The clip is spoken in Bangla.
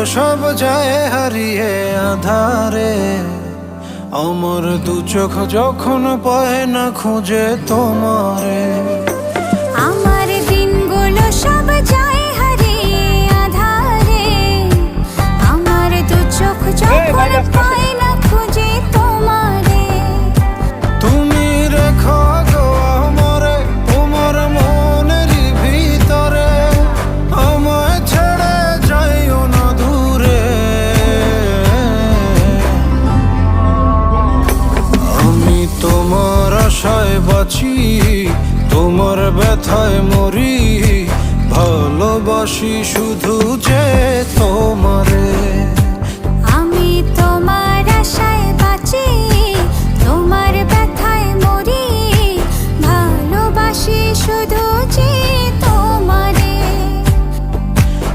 সব যায় হারিয়ে আধারে, আমার দু চোখ যখন পায় না খুঁজে তোমারে। আমার দিনগুলো সব যায় হারিয়ে আধারে, আমার দু চোখ যখন পায় না খুঁজে তোমারে। তুমি রেখো গো আমারে তোমার মনেরই ভিতরে, আমায় ছেড়ে যাইও না দূরে। আমি তোমার আশায় বাঁচি, তোমার ব্যথায় মরি, ভালোবাসি শুধু যে তোমারে।